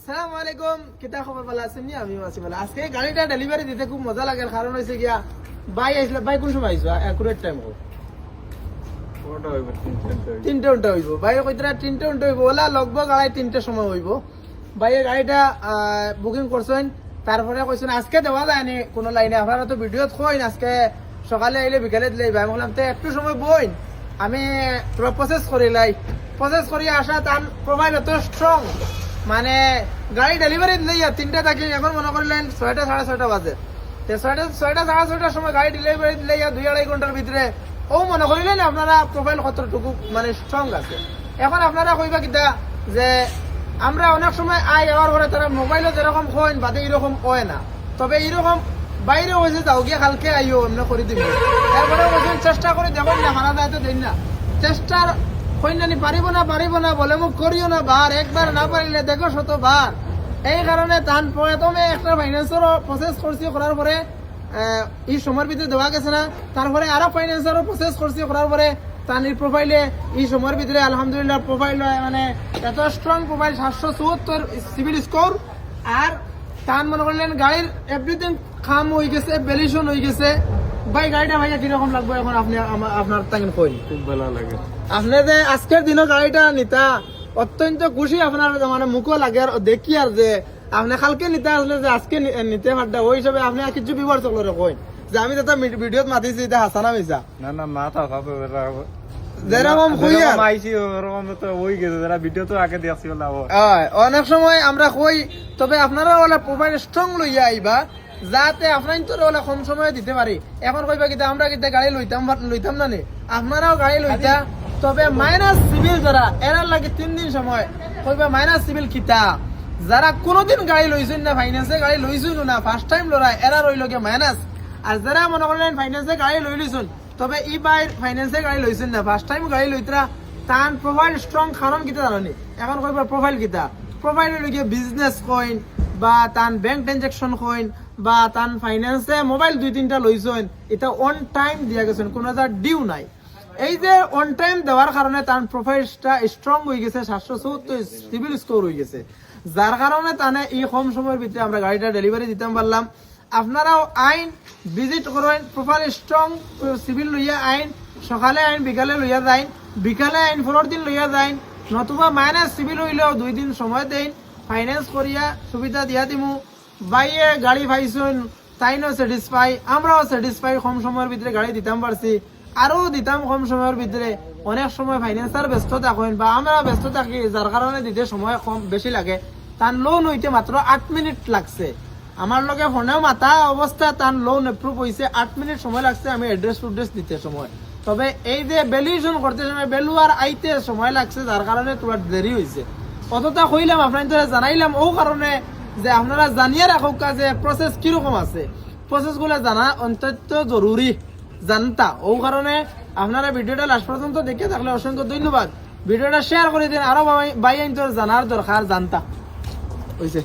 আসসালামু আলাইকুম, কিতা খবর? ভালো আছেন নি? আমি আছি ভালো। আজকে গাড়িটা ডেলিভারি দিতে খুব মজা লাগে, কারণ হয়েছে গিয়া ভাই আসলে ভাই কোন সময় আইসবা অ্যাকুরেট টাইম হোক 3টা হইব। ভাই কইতরা 3টা হইব, ওলা লগভগ 3টার সময় হইব। ভাইয়ের গাড়িটা বুকিং করছেন, তারপরে কইছেন আজকে দেওয়া যায়নি কোনো লাইনে। আপনারা তো ভিডিওত কইন আজকে সকালে আইলে বিকালে দিলে। ভাই বললাম তো একটু সময় বইন, আমি প্রসেস করিলাই। প্রসেস করি আসা তার প্রোফাইল এত স্ট্রং, মানে গাড়ি ডেলিভারি দিলে 3টা থাকি, এখন মনে করলেন 6টা 6:30 বাজে। 6টা 6:30 সময় গাড়ি ডেলিভারি দিলে 2-2.5 ঘন্টার ভিতরে ও মনে করিলেন আপনারা প্রোফাইল কতটুকু মানে স্ট্রং আছে। এখন আপনারা কইবা কিতা যে আমরা অনেক সময় যাওয়ার পরে তারা মোবাইলে যেরকম কইন বাদে এরকম কয় না, তবে এরকম বাইরে হয়েছে যাও গিয়ে কালকে আইও এমনি করে দিব। তারপরে বলছেন চেষ্টা করে দেখুন না, মারা যায় তো দিন না। চেষ্টার কইনানি পারিব না বলে মুখ করিও না বার, একবার না পারিলে দেখো 100বার। এই কারণে তান প্রথমে একটা ফাইন্যান্সেরও প্রসেস করছি, করার পরে এই সময়ের ভিতরে দেওয়া গেছে না, তারপরে আরো ফাইন্যান্সেরও প্রসেস করছি, করার পরে তানির প্রোফাইলে এই সময়ের ভিতরে আলহামদুলিল্লাহ প্রোফাইল মানে এত স্ট্রং প্রোফাইল, 774 সিভিল স্কোর। আর তান মনে করলেন গাড়ির এভরিথিং খাম হয়ে গেছে, ভ্যালিউশন হয়ে গেছে। ভাই গাড়িটা ভাইয়া কিরকম লাগবে এখন আপনি আপনার তাকে কই? খুব ভালো লাগে। আপনি যে আজকের দিনও গাড়িটা নিতা অত্যন্ত খুশি, আপনার মানে মুখও লাগে আর দেখি আর যে আপনি কালকে নিতে আসলে যে আজকে নিতে পারটা, ওই হিসাবে আপনি আর কিছু বিবার চকলে কই যে আমি যেটা ভিডিওত মাতিছি এটা হাসানা মিছা না মাথা খাবে যেরকম কই আর আইছি ওরকম তো ওই গেছে, যারা ভিডিও তো আগে দেখছি বলা অনেক সময় আমরা কই, তবে আপনারা ওলা প্রোফাইল স্ট্রং লইয়া আইবা যাতে আপনার তো ওলা কম সময়ে দিতে পারি। এখন কইবা কিতা আমরা কিতা গাড়ি লইতাম না নি, আপনারাও গাড়ি লইতা, তবে মাইনাস সিভিল যারা এরার লাগে 3 দিন সময়। কইবা মাইনাস সিভিল কিতা, যারা কোনোদিন গাড়ি লইছেন না, ফাইন্যান্সে গাড়ি লইছেন না, ফার্স্ট টাইম লড়াই এরা রইল গে মাইনাস। আর যারা মনে করলেন ফাইন্যান্সে গাড়ি লই লইছেন, তবে ই বাইর ফাইন্যান্সে গাড়ি লইছেন না, ফার্স্ট টাইম গাড়ি লইতরা তান প্রোফাইল স্ট্রং কারণ কিতা জানি। এখন কইবা প্রোফাইল কিতা, প্রোফাইল লইগে বিজনেস কইন বা তান ব্যাংক ট্রানজাকশন কইন বা তান ফাইন্যান্সে মোবাইল 2-3টা লইছেন, এটা অন টাইম দিয়া গেছেন, কোনো ডিউ নাই। এই যে অন টাইম দেওয়ার কারণে তার প্রোফাইলটা স্ট্রং হয়ে গেছে, 774 সিভিল স্কোর হয়ে গেছে, যার কারণে তানে এই কম সময়ের ভিতরে আমরা গাড়িটা ডেলিভারি দিতে পারলাম। আপনারাও আইন ভিজিট করেন, প্রোফাইল স্ট্রং সিভিল লইয়া আইন, সকালে আইন বিকালে লইয়া যাইন, বিকালে আইন 4 দিন লইয়া যাইন, নতুবা মাইনাস সিভিল হইলেও 2 দিন সময় দেন, ফাইন্যান্স করিয়া সুবিধা দিয়া দিমু। বাইয়ে গাড়ি পাইছেন তাইনও স্যাটিসফাই, আমরাও স্যাটিসফাই, কম সময়ের ভিতরে গাড়ি দিতাম পারছি, আরো দিতাম কম সময়ের ভিতরে। অনেক সময় ফাইন্যান্সার ব্যস্ত থাকেন বা আমরা ব্যস্ত থাকি, যার কারণে দিতে সময় কম বেশি লাগে। তার লোন হইতে মাত্র 8 মিনিট লাগছে, আমার লগে ফোনেও মাথা অবস্থা তার লোন এপ্রুভ হয়েছে, 8 মিনিট সময় লাগছে আমি অ্যাড্রেস টুড্রেস দিতে সময়। তবে এই যে ভ্যালুয়েশন করতে সময় ভ্যালু আর আইতে সময় লাগছে, যার কারণে তোমার দেরি হয়েছে। অতটা কইলাম আপনার জানাইলাম ও কারণে যে আপনারা জানিয়ে রাখুক যে প্রসেস কিরকম আছে, প্রসেস গুলো জানা অত্যন্ত জরুরি জানতা। ও কারণে আপনারা ভিডিওটা লাস্ট পর্যন্ত দেখে থাকলে অসংখ্য ধন্যবাদ। ভিডিওটা শেয়ার করে দিন, আরো ভাই জানার দরকার জানতা হয়েছে।